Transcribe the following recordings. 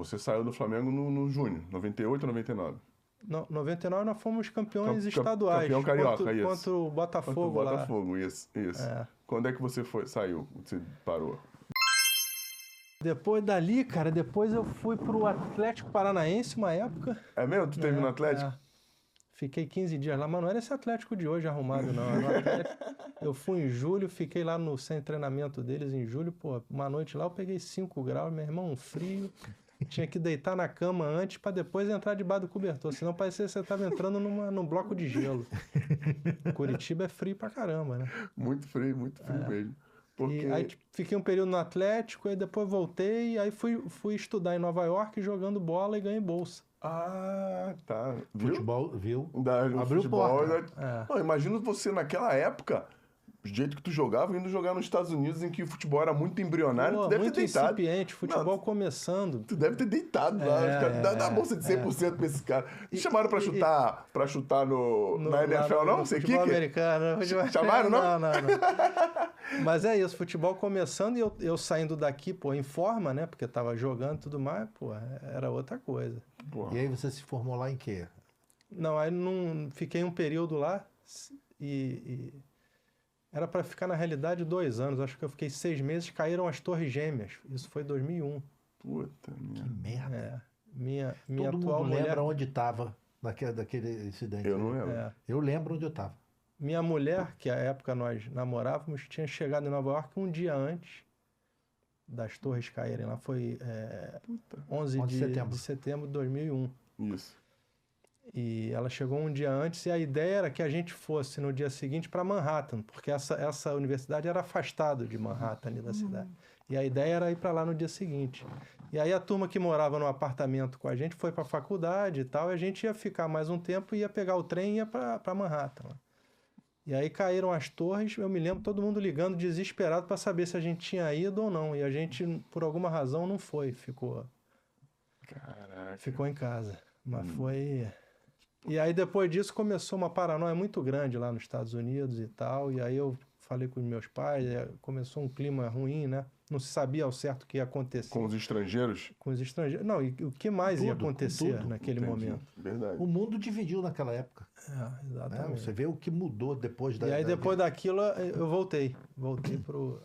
Você saiu do Flamengo no Júnior, 98 ou 99? 99 nós fomos campeões estaduais. Campeão carioca, isso. Contra o Botafogo lá. Botafogo, isso. É. Quando é que você saiu? Você parou? Depois dali, cara, eu fui pro Atlético Paranaense uma época. É mesmo? Tu teve no Atlético? Fiquei 15 dias lá, mas não era esse Atlético de hoje arrumado, não. Eu fui em julho, fiquei lá no sem treinamento deles em julho, pô, uma noite lá eu peguei 5 graus, meu irmão, um frio. Tinha que deitar na cama antes para depois entrar debaixo do cobertor, senão parecia que você estava entrando num bloco de gelo. Curitiba é frio pra caramba, né? Muito frio mesmo. Porque... E aí fiquei um período no Atlético, aí depois voltei, aí fui estudar em Nova York jogando bola e ganhei bolsa. Ah, tá. Futebol, viu? Abriu porta. Imagina você naquela época, o jeito que tu jogava, indo jogar nos Estados Unidos, em que o futebol era muito embrionário, tu deve muito ter deitado. incipiente, futebol começando. Tu deve ter deitado lá, dá bolsa de 100% pra esse cara. Te chamaram pra chutar na NFL, não? Você futebol americano. Chamaram, não? Não. Mas é isso, futebol começando e eu saindo daqui, pô, em forma, né? Porque tava jogando e tudo mais, pô, era outra coisa. E aí você se formou lá em quê? Não, aí fiquei um período lá e era para ficar, na realidade, 2 anos. Acho que eu fiquei 6 meses, caíram as Torres Gêmeas. Isso foi em 2001. Puta que merda. Minha Todo atual mundo mulher... lembra onde estava daquele incidente. Eu não lembro. Eu lembro onde eu estava. Minha mulher, que à época nós namorávamos, tinha chegado em Nova York um dia antes das torres caírem. Lá foi 11 de setembro de 2001. Isso. E ela chegou um dia antes e a ideia era que a gente fosse no dia seguinte para Manhattan, porque essa universidade era afastada de Manhattan, ali da cidade. E a ideia era ir para lá no dia seguinte. E aí a turma que morava no apartamento com a gente foi para a faculdade e tal, e a gente ia ficar mais um tempo, ia pegar o trem e ia para Manhattan. E aí caíram as torres, eu me lembro todo mundo ligando desesperado para saber se a gente tinha ido ou não. E a gente, por alguma razão, não foi, ficou em casa. Mas foi... E aí depois disso começou uma paranoia muito grande lá nos Estados Unidos e tal, e aí eu falei com os meus pais, começou um clima ruim, né? Não se sabia ao certo o que ia acontecer. Com os estrangeiros? Com os estrangeiros. Não, e o que mais ia acontecer naquele momento. Verdade. O mundo dividiu naquela época. Exatamente. Né? Você vê o que mudou depois da... E aí depois daquilo eu voltei pro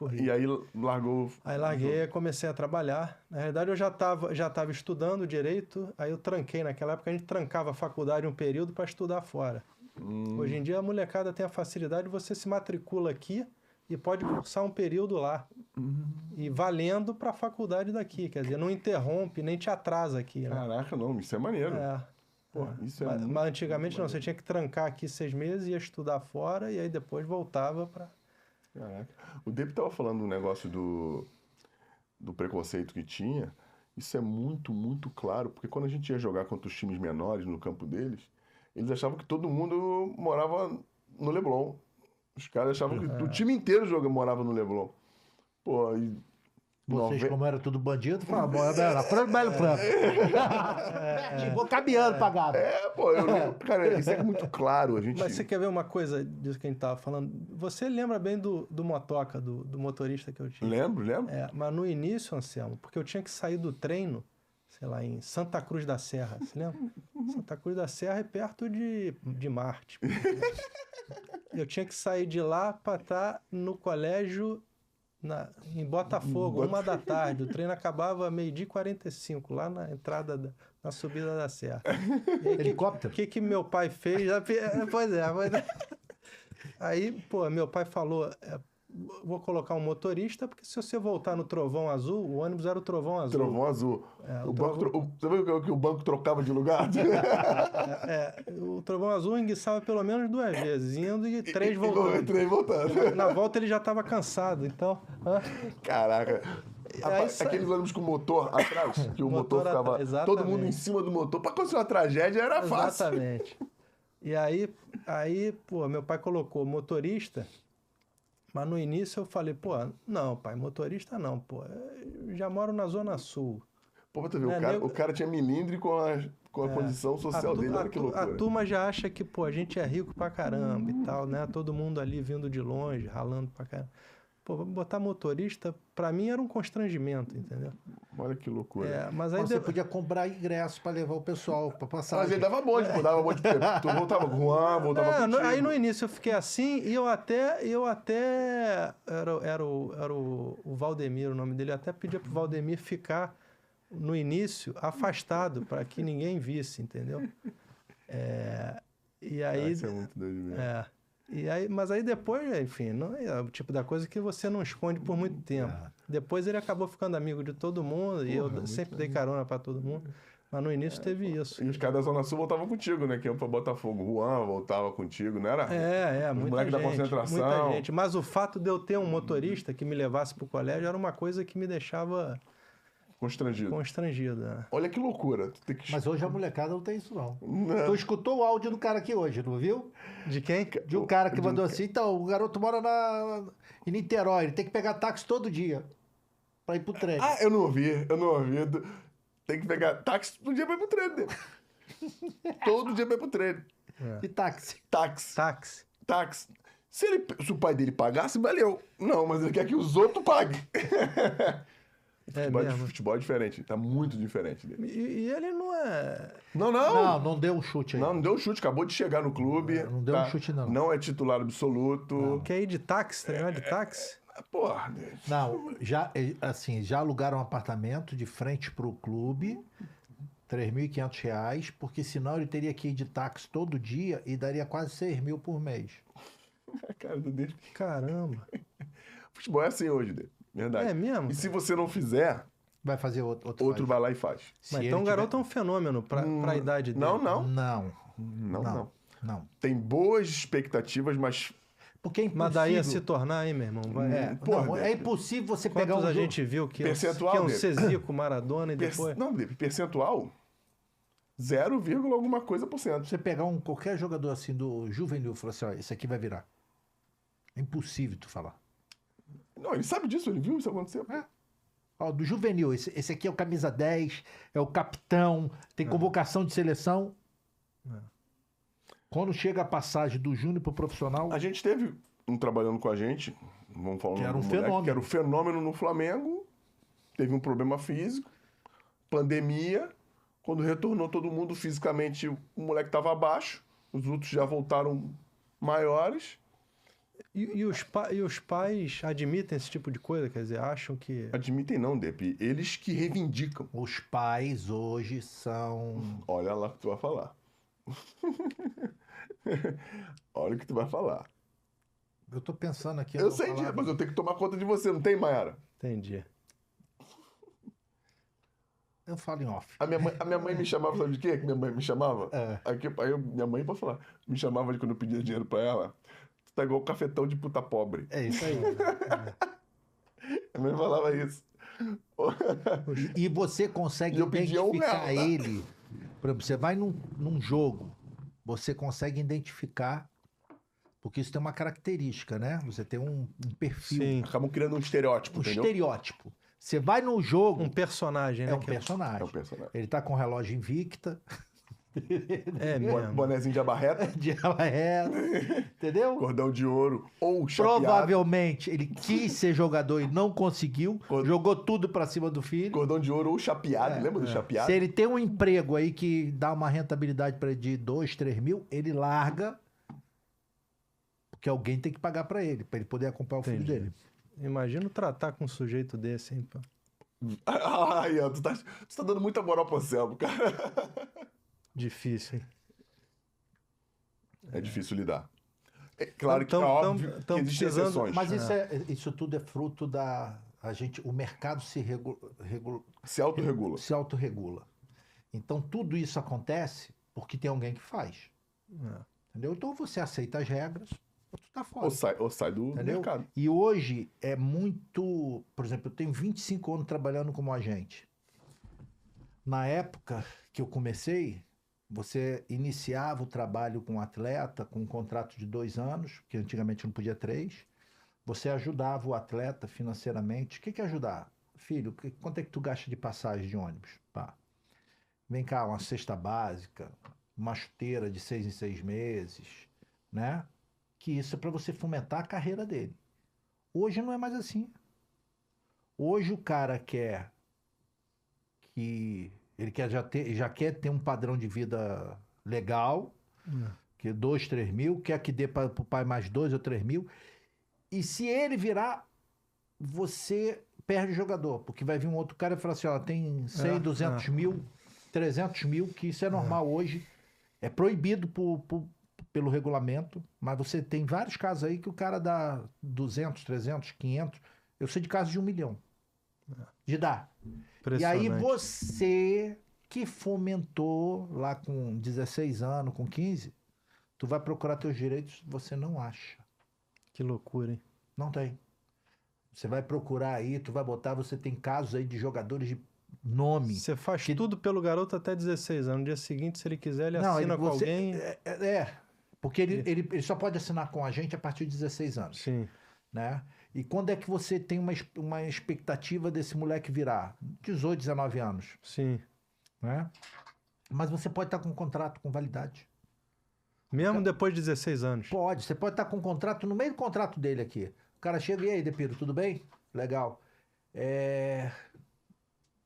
Rio. E aí largou... Aí larguei, comecei a trabalhar. Na realidade eu já tava estudando direito, aí eu tranquei. Naquela época a gente trancava a faculdade um período para estudar fora. Hoje em dia a molecada tem a facilidade de você se matricula aqui e pode cursar um período lá. E valendo para a faculdade daqui. Quer dizer, não interrompe, nem te atrasa aqui. Né? Caraca, não, isso é maneiro. Mas antigamente não, você tinha que trancar aqui 6 meses, ia estudar fora e aí depois voltava para... Caraca. O Depp estava falando um negócio do preconceito que tinha. Isso é muito, muito claro, porque quando a gente ia jogar contra os times menores no campo deles, eles achavam que todo mundo morava no Leblon. Os caras achavam que o time inteiro morava no Leblon. Pô, e... Vocês, como era tudo bandido, falavam, era frango, belo frango. Vou caminhando pra gado. Cara, isso é muito claro. Mas você quer ver uma coisa disso que a gente tava falando? Você lembra bem do motoca, do motorista que eu tinha? Lembro. Mas no início, Anselmo, porque eu tinha que sair do treino, sei lá, em Santa Cruz da Serra, você lembra? Santa Cruz da Serra é perto de Marte. Eu tinha que sair de lá para estar no colégio em Botafogo, 1h. O treino acabava 12h45, lá na entrada, na subida da serra. Helicóptero? O que meu pai fez? Pois é. Aí, pô, meu pai falou... Vou colocar um motorista, porque se você voltar no Trovão Azul, o ônibus era o Trovão Azul. Trovão Azul. Você viu que o banco trocava de lugar? O Trovão Azul enguiçava pelo menos 2 vezes, indo e 3 voltando. 3 voltando. Na volta ele já estava cansado, então... Caraca. Aqueles ônibus com motor atrás, que o motor ficava... Todo mundo em cima do motor. Para acontecer uma tragédia era fácil. Exatamente. E aí, pô, meu pai colocou motorista... Mas no início eu falei, pô, não, pai, motorista não, pô, eu já moro na Zona Sul. Pô, você vê, o cara tinha milindre com a condição social dele, olha que loucura. A turma já acha que, pô, a gente é rico pra caramba e tal, né? Todo mundo ali vindo de longe, ralando pra caramba. Pô, botar motorista, pra mim era um constrangimento, entendeu? Olha que loucura. É, mas aí Mas você podia comprar ingresso para levar o pessoal para Mas passagem. ele dava bonde, pô, dava bonde. Tu voltava com o Juan, voltava contigo. Aí no início eu fiquei assim e eu até era o Valdemir, o nome dele, eu até pedia pro Valdemir ficar no início afastado para que ninguém visse, entendeu? E aí Isso é muito doido mesmo. e aí, mas aí depois, enfim, não é o tipo da coisa que você não esconde por muito tempo. Depois ele acabou ficando amigo de todo mundo e eu sempre dei carona para todo mundo. Mas no início teve isso. E os caras da Zona Sul voltavam contigo, né? Que iam pra Botafogo. O Juan voltava contigo, não era? Os Muita moleques da gente, concentração. muita gente. Mas o fato de eu ter um motorista que me levasse pro colégio era uma coisa que me deixava constrangido. Né? Olha que loucura. Tu tem que... Mas hoje a molecada não tem isso, não. Não. Tu escutou o áudio do cara aqui hoje, não viu? De quem? De um cara que mandou assim, então, o garoto mora em Niterói, ele tem que pegar táxi todo dia pra ir pro treino. Ah, eu não ouvi. Tem que pegar táxi todo dia pra ir pro treino dele. Todo dia pra ir pro treino. De táxi. Táxi. Se o pai dele pagasse, valeu. Não, mas ele quer que os outros paguem. Futebol é diferente, tá muito diferente dele. E ele não é... Não deu um chute aí. Não deu um chute, acabou de chegar no clube. Não deu um chute, não. Não é titular absoluto. Quer ir de táxi, treinar de táxi? Porra. Não, já alugaram um apartamento de frente pro clube, R$3.500, porque senão ele teria que ir de táxi todo dia e daria quase 6 mil por mês. Cara do dele. Caramba. Futebol é assim hoje, dele. Verdade. É mesmo? E se você não fizer, Vai fazer outro outro vai lá e faz. Mas então o garoto é um fenômeno pra idade dele. Não. Tem boas expectativas, mas Porque é impossível. Mas daí a se tornar, hein, meu irmão? É impossível você pegar Quantos um a jogo... gente viu que Percentual é um dele. Cezico, Maradona e depois... Não, percentual 0, alguma coisa por cento. Você pegar qualquer jogador assim do juvenil e falar assim, ó, esse aqui vai virar. É impossível tu falar. Não, ele sabe disso, ele viu isso acontecer. Ó, do juvenil, esse aqui é o camisa 10, é o capitão, tem convocação de seleção. Quando chega a passagem do júnior pro profissional... A gente teve um trabalhando com a gente, vamos falar Que era um moleque, fenômeno. que era o fenômeno no Flamengo, teve um problema físico, pandemia, quando retornou todo mundo fisicamente, o moleque estava abaixo, os outros já voltaram maiores. E os pais admitem esse tipo de coisa? Quer dizer, acham que... Admitem não, Depe, eles que reivindicam. Os pais hoje são... Olha lá o que tu vai falar. Olha o que tu vai falar. Eu tô pensando aqui... Eu sei disso, mas eu tenho que tomar conta de você, não tem, Mayara? Entendi. Eu falo em off. A minha mãe me chamava, sabe de quê? Que minha mãe me chamava? É. Minha mãe, pode falar, me chamava de quando eu pedia dinheiro pra ela. Tu tá igual cafetão de puta pobre. É isso aí. A minha mãe falava isso. E você consegue E eu pedia identificar R$1, tá? ele. Por exemplo, você vai num jogo, você consegue identificar, porque isso tem uma característica, né? Você tem um perfil, Sim. Acabam criando um estereótipo, um entendeu? estereótipo. Você vai no jogo, Um personagem, né? é um que personagem. É um personagem. Ele tá com o relógio Invicta, É mesmo. Bonezinho de abarreta, de ela é, entendeu? cordão de ouro ou chapeado. Provavelmente ele quis ser jogador e não conseguiu, jogou tudo pra cima do filho. Cordão de ouro ou chapeado, lembra do chapeado? Se ele tem um emprego aí que dá uma rentabilidade para ele de 2, 3 mil, ele larga, porque alguém tem que pagar para ele poder acompanhar o filho Entendi. dele. Imagina tratar com um sujeito desse, hein? Pô. Ai, tu tá dando muita moral pro Anselmo, cara. Difícil, hein? É difícil lidar. É claro que é Tão- óbvio tão que existem precisando- exceções. Mas isso tudo é fruto o mercado Se autorregula. se autorregula. Então tudo isso acontece porque tem alguém que faz. Entendeu? Então você aceita as regras, ou tu tá fora. Ou sai do Entendeu? mercado. E hoje é muito... Por exemplo, eu tenho 25 anos trabalhando como agente. Na época que eu comecei, você iniciava o trabalho com um atleta com um contrato de 2 anos, que antigamente não podia 3. Você ajudava o atleta financeiramente. O que é ajudar? Filho, quanto é que tu gasta de passagem de ônibus? Pá. Vem cá, uma cesta básica, uma chuteira de 6 em 6 meses, né? Que isso é para você fomentar a carreira dele. Hoje não é mais assim. Hoje o cara quer que... Ele já quer ter um padrão de vida legal, que 2, 3 mil, quer que dê para o pai mais 2 ou 3 mil. E se ele virar, você perde o jogador, porque vai vir um outro cara e falar assim, ó, tem 100, 200 mil, 300 mil, que isso é normal hoje. É proibido pelo regulamento, mas você tem vários casos aí que o cara dá 200, 300, 500. Eu sei de casos de 1 milhão de dar. E aí você que fomentou lá com 16 anos, com 15, tu vai procurar teus direitos, você não acha. Que loucura, hein? Não tem. Você vai procurar aí, tu vai botar, você tem casos aí de jogadores de nome. Você faz tudo pelo garoto até 16 anos. No dia seguinte, se ele quiser, ele assina com alguém. Porque ele só pode assinar com a gente a partir de 16 anos. Sim. Né? E quando é que você tem uma expectativa desse moleque virar? 18, 19 anos. Sim. Né? Mas você pode estar com um contrato com validade. Mesmo depois de 16 anos? Pode. Você pode estar com um contrato no meio do contrato dele aqui. O cara chega, e aí, Depiro, tudo bem? Legal.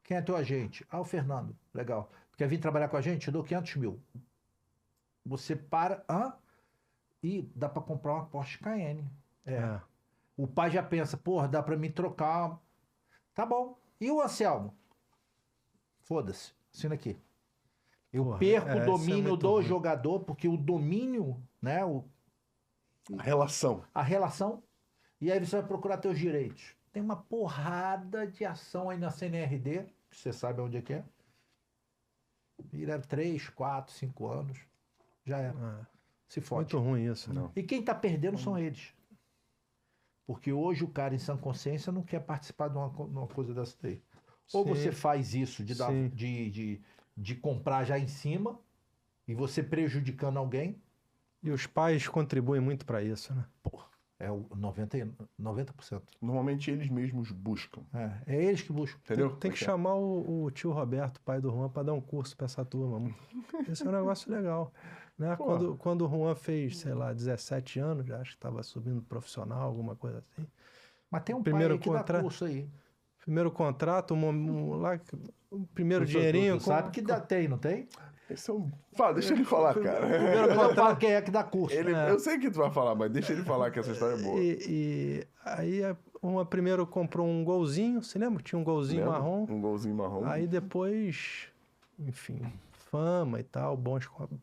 Quem é teu agente? Ah, o Fernando. Legal. Quer vir trabalhar com a gente? Eu dou 500 mil. Você para... E dá para comprar uma Porsche Cayenne. O pai já pensa, porra, dá para me trocar. Tá bom. E o Anselmo? Foda-se. Assina aqui. Eu perco o domínio do jogador, porque o domínio, né? A relação. A relação. E aí você vai procurar teus direitos. Tem uma porrada de ação aí na CNRD, que você sabe onde é que é. Vira 3, 4, 5 anos. Já era. Se fode. Muito ruim isso. Não. E quem tá perdendo são eles. Porque hoje o cara em sã consciência não quer participar de uma coisa dessa daí. Ou você faz isso de comprar já em cima e você prejudicando alguém. E os pais contribuem muito para isso, né? Porra, é o 90%. Normalmente eles mesmos buscam. É eles que buscam. Entendeu? Tem que chamar o tio Roberto, pai do Juan, para dar um curso para essa turma. Esse é um negócio legal. Né? Quando o Juan fez, sei lá, 17 anos, já acho que estava subindo profissional, alguma coisa assim. Mas tem um primeiro pai aí que dá curso aí. Primeiro contrato, o primeiro dinheirinho... Tu sabe que tem, não tem? Esse é um... Fala, deixa ele falar, cara. Primeiro contrato, quem é que dá curso? Eu sei que tu vai falar, mas deixa ele falar que essa história é boa. E aí, primeiro comprou um golzinho, você lembra? Tinha um golzinho marrom. Um golzinho marrom. Aí depois, enfim, fama e tal,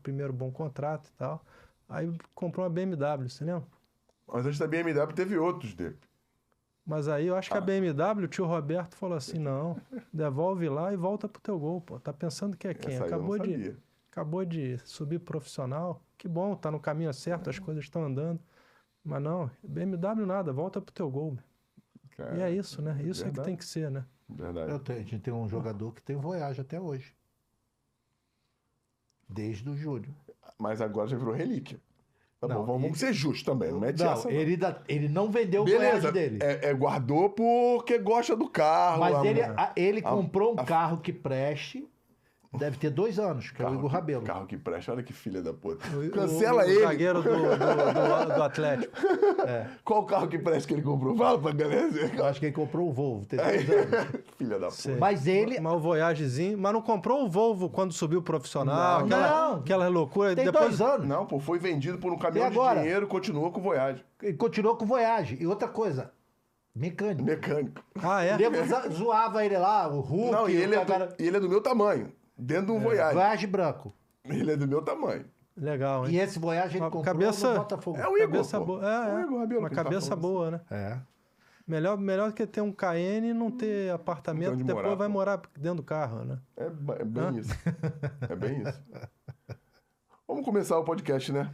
primeiro bom contrato e tal. Aí comprou uma BMW, você lembra? Mas antes da BMW teve outros dele. Mas aí eu acho que a BMW, o tio Roberto falou assim, não, devolve lá e volta pro teu gol, pô. Tá pensando que é quem? Acabou de subir profissional. Que bom, tá no caminho certo, as coisas estão andando. Mas não, BMW nada, volta pro teu gol. Cara, e é isso, né? Isso verdade. É que tem que ser, né? Verdade. A gente tem um jogador que tem Voyage até hoje. Desde o Júlio. Mas agora já virou relíquia. Tá bom, vamos ser justos também, não mete essa. Ele não vendeu o Voyage dele. Guardou porque gosta do carro. Mas ele comprou um carro que preste, deve ter 2 anos, que é o Igor Rabelo. Carro que preste, olha que filha da puta. Cancela ele. O zagueiro do Atlético. Qual carro que preste que ele comprou? Fala pra galera. Eu acho que ele comprou o Volvo, tem 2 anos. Filha da puta. Mas o Voyagezinho, mas não comprou o Volvo quando subiu profissional. Aquela loucura. Tem 2 anos. Não, pô, foi vendido por um caminhão de dinheiro, continuou com o Voyage. Ele continuou com o Voyage. E outra coisa, mecânico. Ah, é? Ele zoava ele lá, o Hulk. Não, e ele é do meu tamanho, dentro de um Voyage. Voyage branco. Ele é do meu tamanho. Legal, hein? E esse Voyage ele comprou no Botafogo. É o Igor, cabeça boa. O Igor Rabelo, uma cabeça boa, né? Melhor do que ter um Cayenne e não ter apartamento, então, depois vai morar dentro do carro, né? É bem isso. É bem isso. Vamos começar o podcast, né?